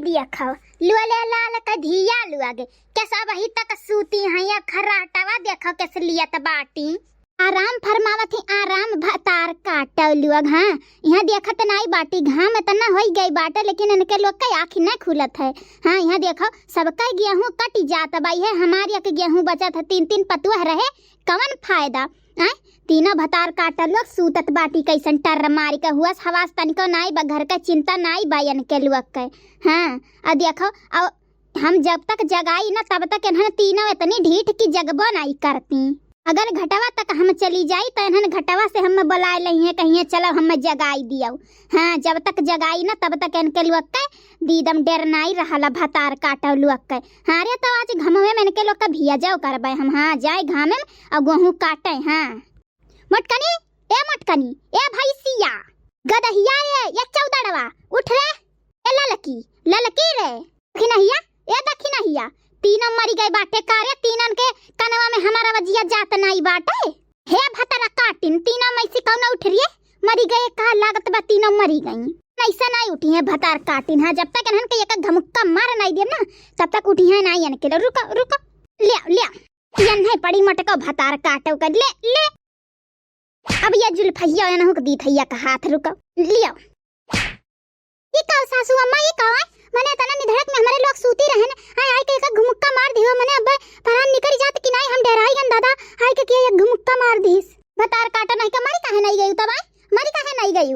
दिया खाओ लुले लाल का धिया लुआगे कैसा वही तक सूती है या खराटावा देखो कैसे लिया त बाटी आराम फरमावत ही आराम भतार काटव लुअग। हाँ यहाँ देखत नहीं बाटी घाम इतना हो गई बाटे लेकिन इनके लोग का आँख न खुलत है। हाँ यहाँ देखो सबका गेहूं कट जाता बाई है हमारे के गेहूं बचत है 3-3 पतुआ रहे कवन फायदा आय तीनों भतार काटल लोग सूतत बाटी कैसन टर मारी का हुआ हवास तनिको नाई बा घर का चिंता नाई बायन के लोग के। हाँ अब देखो अब हम जब तक जगाई ना तब तक इन्हें तीनों इतनी ढीठ की जगबो नहीं करती। अगर घटवा तक हम चली जाई तो इन्हें घटवा से हम बुलाए लही है कहीं चलो हम जगाई दियो। हाँ जब तक जगाई ना तब तक इनके लोग के दीदम डर नहीं रहा भतार काटव लोग के। हाँ रे तो आज घमवे में इनके लोग का भिया जाओ करबे हम। हाँ जाए घामे और गेहूं काटे। हाँ मोटकनी ए भैसिया गदहिया ये चौदड़वा उठ रे ए ललकी रे दखिनहिया ए दखिनहिया तीनों मरी गए बाटे कारे तीनन के कनवा में हमारा वजिया जात नहीं बाटे हे भतरा काटिन तीनों में से कौन उठ रही मरी गए का लागत बा तीनों मरी गई ऐसा नहीं उठी है भतार काटिन। हाँ जब तक इन्हन के एक धमुक्का मार नहीं दे ना तब तक उठी है नहीं इनके रुको ले यन्हे पड़ी मटको भतार काटो कर ले अब ये जुल्फैया इन्हों दी थैया का हाथ रुको लियो ये का सासू अम्मा ये का मने तना निधड़क में हमारे लोग सूती रहे न हाय के एक घुमुक्का मार दियो मने अब परान निकल जात कि नहीं हम डराई गन दादा हाय के एक घुमुक्का मार दीस भतार काटा नहीं का मारी काहे नहीं गई तब मारी काहे नहीं गई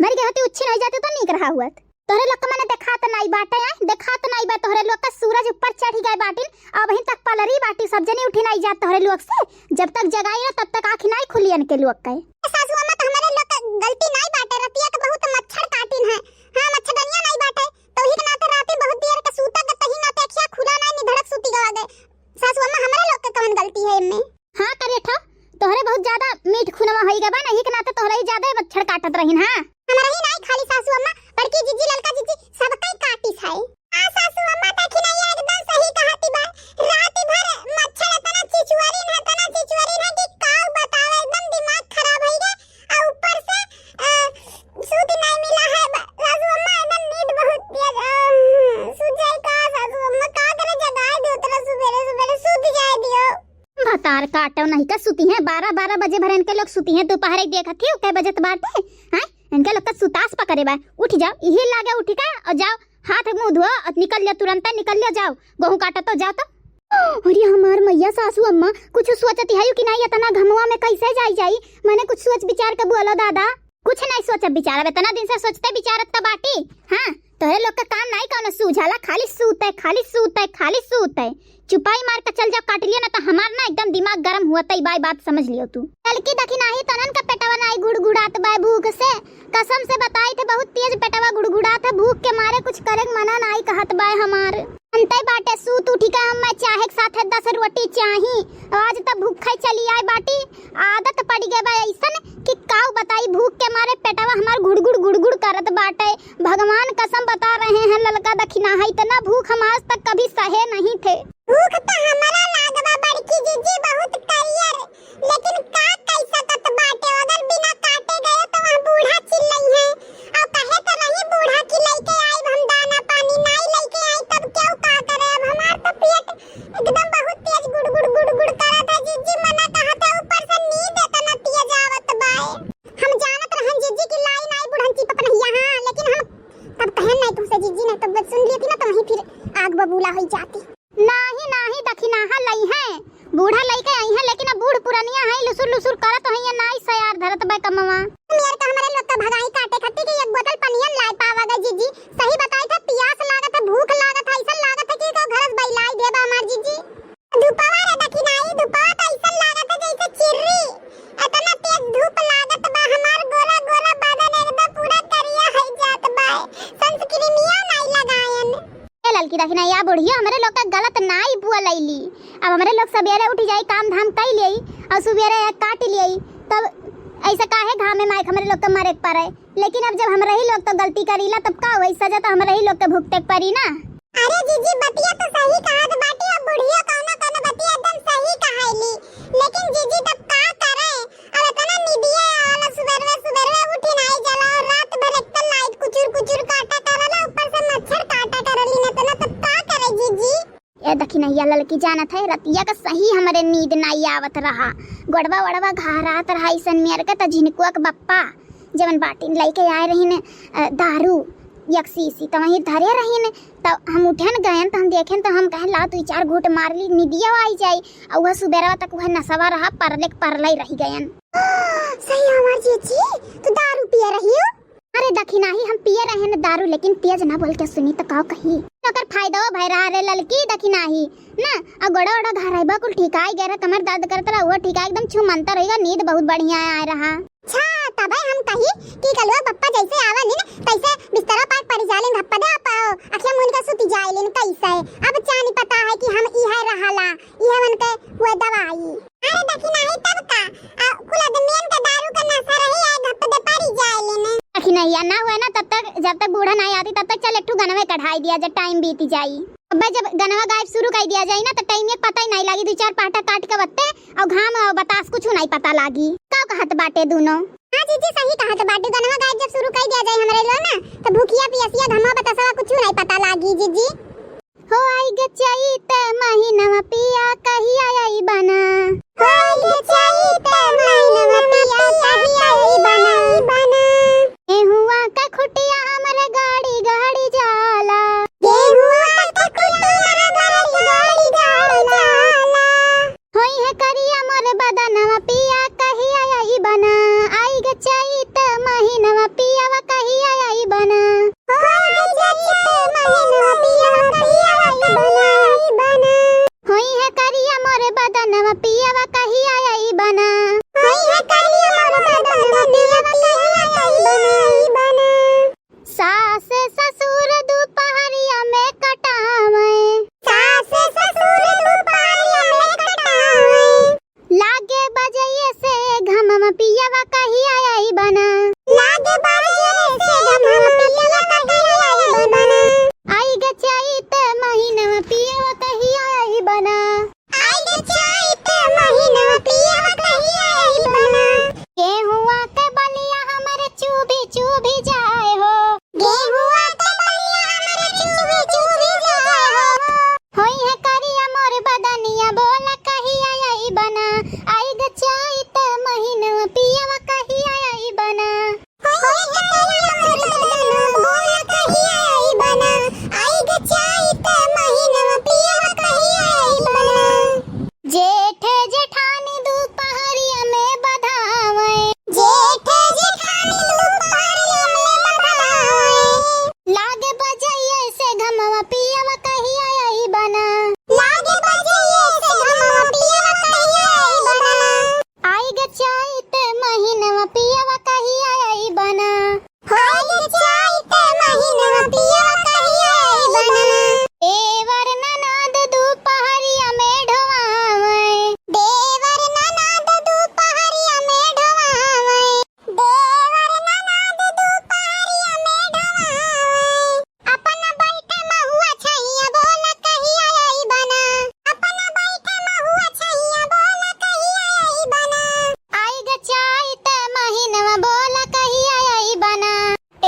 मरी गई होती उच्छी नहीं जाती तो निक रहा हुआ तोरे लोग मने देखात नहीं बाटे देखात नहीं बा तोरे लोग का सूरज ऊपर चढ़ गए बाटी अब वहीं तक पलरी बाटी सब जने उठी नहीं जात तोरे लोग से जब तक जगाई ना तब तक आंख नहीं खुली इनके लोग के। सासू अम्मा तो हमारे लोग का गलती नहीं बाटे रतिया के बहुत मच्छर काटिन है। हां मच्छरदनिया नहीं बाटे तो ही ना तो रात बहुत देर के सूता के तही ना देखिया खुला नहीं निधड़क सूती गवा गए। सासू अम्मा हमारे लोग के कौन गलती है इनमें। हां करे ठो तोहरे बहुत ज्यादा मीठ खुनवा होई गबा नहीं के नाते तोहरे ही ज्यादा मच्छर काटत रहिन। हां हमारा ही नहीं खाली सासू अम्मा बड़की जीजी ललका जीजी सबका ही काटिस है। हां सासू अम्मा देखी नहीं एकदम सही कहती बा रात भर मच्छर तना चिचुआरी ना कि काऊ बतावे एकदम दिमाग खराब हो गया और ऊपर से सूत नहीं मिला है सासू अम्मा एकदम नींद बहुत तेज सूत जाए का सासू अम्मा का करे जगाए दो तरह सुबह सूत जाए दियो। भतार काटो नहीं का सूती है 12 बजे भर इनके लोग सूती है दोपहर देखत थी कै बजे बाटे हैं इनके लोग का सुतास पकड़े बा उठ जाओ यही लागे उठ का और जाओ हाथ मुंह धो और निकल लियो तुरंत निकल लियो जाओ गेहूं काटो तो जाओ तो। अरे हमार मैया सासू अम्मा कुछ सोचती है कि नहीं इतना घमवा में कैसे जाई मैंने कुछ सोच विचार के बोलो दादा कुछ नहीं सोच विचार इतना दिन से सोचते विचारत तो बाटी। हाँ तोहरे लोग का काम नहीं कौन सूझाला खाली सूत है चुपाई मार के चल जाओ काट लिया ना तो हमार ना एकदम दिमाग गरम हुआ तई बात समझ लियो तू। लड़की देखी नहीं तनन का पेटवा नहीं गुड़गुड़ात बा भूख से कसम से बताई थे बहुत तेज पेटवा गुड़गुड़ात है भूख के मारे कुछ करे मना नहीं कहत बा हमार अंते बाटे सूत उठी का हम चाहे के साथ 10 रोटी चाही आज तक भूखा चली आए बाटी आदत पड़ गए बा ऐसन कि काऊ बताई भूख के मारे पेटवा हमार गुड़गुड़ करत बाटे। भगवान कसम बता रहे हैं ललका दखिना है इतना भूख हम आज तक कभी सहे नहीं थे। भूख तो हमारा लागबा बड़की जीजी बहुत करियर लेकिन का कैसा तत बाटे अगर बिना काटे गए तो वहां बूढ़ा चिल्लई है और कहे तो नहीं बूढ़ा की लेके आई हम दाना पानी नहीं लेके आई तब क्या का करे अब हमार तो पेट एकदम बहुत तेज गुड़ करत है जीजी मना कहता ऊपर से नींद इतना तेज आवत बाए हम जानत रहन जीजी की लाई नहीं बुढ़न चिपक नहीं यहां लेकिन हम तब कहन नहीं तुमसे जीजी ने तो सुन ली थी ना तो वहीं फिर आग बबूला हो जाती नहीं दखिनाहा लई है बूढ़ा लई के आई है लेकिन अब बूढ़ पुरानिया है लुसुर करत है ये नाई से यार धरत बे कमवा मेर का हमारे लोग का भगाई काटे खट्टी के एक बोतल पनियन लाई पावा गई जीजी सही बताई था प्यास लागत है भूख लागत है ऐसा लागत है कि को घर बैलाई देबा हमार जीजी धूपवा रे दखिनाई धूपा तो ऐसा लागत है जैसे चिर्री इतना तेज धूप लागत बा हमार गोरा बदन एकदम पूरा करिया है जात बा सनस्क्रीनिया नहीं लगायन ललकी दखिना या बुढ़िया हमारे लोग का गलत नाई बुआ लईली अब हमारे लोग सवेरे उठ जाई काम धाम कई लेई और सवेरे काट लेई तब ऐसा काहे घामे माइक हमारे लोग तो मरे पड़े लेकिन अब जब हमरा ही लोग तो गलती करीला तब का होई सजा तो हमरा ही लोग के भुगते पड़ी ना। अरे जीजी बतिया तो सही कहत बाटी अब बुढ़िया कौनो बतिया एकदम सही कहाईली लेकिन जीजी तब का करे अब इतना निदिया वाला सुबह उठी नहीं जला और रात भर एक लाइट कुचुर काटा करला ऊपर से मच्छर काटा रतिया लड़की जानत है रतिया का सही हमरे नींद नहीं आवत रहा। गोड़वा वड़वा घारात रहा ऐसन मेर के त झिनकुआ के बप्पा जवन बाटिन लेके आए रहीन दारू एक शीशी तो वहीं धरे रहीन। तो हम उठन गए तो हम देखें तो हम कहे ला 2-4 घूट मार ली निदिया आई जाई और वह सुबेरवा तक वह नशवा रहा परले रही गयन। सही हमार जीजी तू दारू पिए रही हो? अरे दखिना ही हम पिए रहे न दारू लेकिन तेज ना बोल के सुनी तो का कही ओकर फायदा भय रहा रे ललकी दखिना ही ना आ गोड़ा ओड़ा घराइबा कुल ठिकाई गए कमर दर्द करत रहा वो ठिका एकदम छुमंतर रहेगा नींद बहुत बढ़िया आ रहा। अच्छा तब हम कही कि कलवा पप्पा जैसे आवल न तैसे बिस्तरा पाट पड़ जाले धप्पा दे पाओ अखिया मुन के सुती जाइले न कैसे अब चानी पता है कि हम ई है रहला ई है मन के वो दवाई। अरे दखिना ही तब का कुल आदमियन का दारू का नशा रही है धप्पा दे पड़ी जाइले न नहीं ना हुआ ना तब तक जब तक बूढ़ा नहीं आती तब तक चल एक गनवे कढ़ाई दिया जब टाइम बीती जाई। अब जब गनवा गायब शुरू कर दिया जाए ना तो टाइम में पता ही नहीं लगी 2-4 पाटा काट के बत्ते और घाम और बतास कुछ नहीं पता लागी का कहत बाटे दोनों। हां जीजी सही कहत बाटे गनवा गायब जब शुरू कर दिया जाए हमरे लो ना तो भूखिया पियसिया घमा बतासवा कुछ नहीं पता लागी जीजी। हो आई गचाई त महीना पिया कहिया आई बना हो आई गचाई त महीना पिया कहिया आई बना हुआ का खुटिया हमरे गाड़ी जाला हुआ का खुटिया हमरे गाड़ी जाला होई है करिया मोर बदनवा पिया कहिया आई बना आई गचाई त महीनवा पियावा कहिया आई बना होई गचाई त महीनवा पियावा कहिया आई बना होई है करिया मोर बदनवा पियावा कहिया आई बना होई है करिया मोर बदनवा पियावा कहिया आई बना। सास ससुर दोपहरिया में कटावे सास ससुर दोपहरिया में कटावे लागे बजइए से घमम पियावा कहिया आई बना लागे बजइए से घमम पियावा कहिया आई बना आई गचाई त महीनवा पियावा कहिया आई बना आई गचाई त महीनवा पियावा कहिया आई बना गेहुआ के बलिया हमरे चूभी जाए हो गेहुआ के बलिया हमरे चूभी जाए हो होई है करिया मोर बदनिया बोला कहिया आई बना आई गचाई त महीनवा पियावा कहिया आई बना होई है करिया मोर बदनिया बोला कहिया आई बना आई गचाई त महीनवा पियावा कहिया आई बना। जेठ जेठानी दोपहरिया में बधावे जेठ जेठानी दोपहरिया में बधावे लागे बजइए से घमवा पियावा कहिया आई बना लागे बजइए से घमवा पियावा कहिया आई बना आई गचाई त महीनवा पियावा कहिया आई बना आई गचाई त महीनवा पियावा कहिया आई बना। देवर ननद दोपहरिया में ढोवावे देवर ननद दोपहरिया में ढोवावे देवर ननद दोपहरिया में ढोवावे अपन बैठे महुआ छैया बोला कहिया आई बना अपन बैठे महुआ छैया बोला कहिया आई बना आई गचाई त महीनवा बोला कहिया आई बना।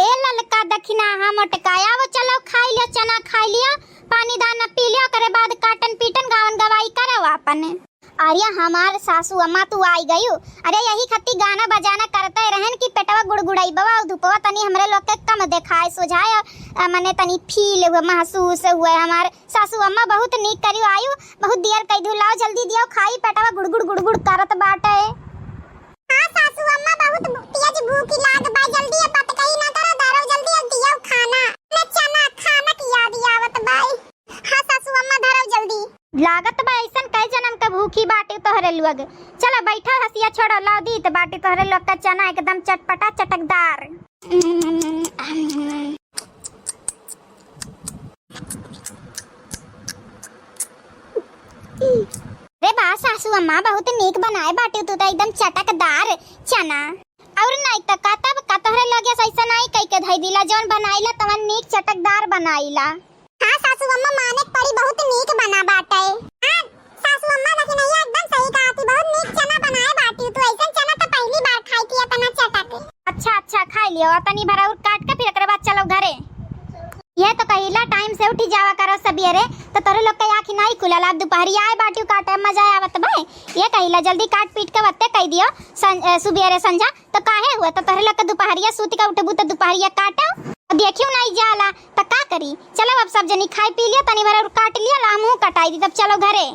ए ललका दखिना हम मोटकाया वो चलो खाई लियो चना खाई लियो पानी दाना पी लियो करे बाद काटन पीटन गावन गवाई करो अपन। अरे हमार सासू अम्मा तू आई गयू अरे यही खत्ती गाना बजाना करते रहन कि पेटवा गुड़गुड़ाई बवा धुपवा तनी हमरे लोग के कम देखाए सुझाए मने तनी फील हुए महसूस हुए हमार सासू अम्मा बहुत नीक करियो आयु बहुत देर कई दू लाओ जल्दी दियो खाई पेटवा गुड़गुड़ करत बाटे। हां सासू अम्मा बहुत तेज भूख लाग बा जल्दी बात कही ना करो दारो जल्दी दियो खाना न चना खाना की याद आवत बाई। हां सासू अम्मा धरो जल्दी लागत बा ऐसन कई जन्म के भूखी बाटे तोहरे लोग चलो बैठा हसिया छोड़ो लाओ दी त बाटे तोहरे लोग का चना एकदम चटपटा चटकदार। रे बा सासू अम्मा बहुत नीक बनाए बाटे तू तो एकदम चटकदार चना और नहीं त का तब का तोहरे लगे ऐसा नहीं कई के धई दिला जोन बनाइला तवन नीक चटकदार बनाइला। हां सासू अम्मा माने पड़ी बहुत नीक बना बाटे। हां सासू अम्मा लेकिन ये एकदम सही कहा थी बहुत नीक चना बनाए बाटी तू ऐसा चना तो पहली बार खाई थी इतना चटक। अच्छा खा लियो तनी भरा और काट के फिर एकरे बाद चलो घरे। ये तो कहिला टाइम से उठी जावा करो बियरे तो तोरे लोग के आँखी नहीं खुलल। अब दोपहरी आए बाटी काटे मजा आवत बे। ये कहिला जल्दी काट पीट के वत्ते कह दियो सुबेरे संझा तो काहे हुआ तो तोरे लोग के दोपहरिया सूती का उठबू तो दोपहरिया काटो। देखियो नहीं जाला तो का करी। चलो अब सब जनी खाई पी लिया तनी भर काट लिया ला मुंह कटाई दी तब चलो घरे।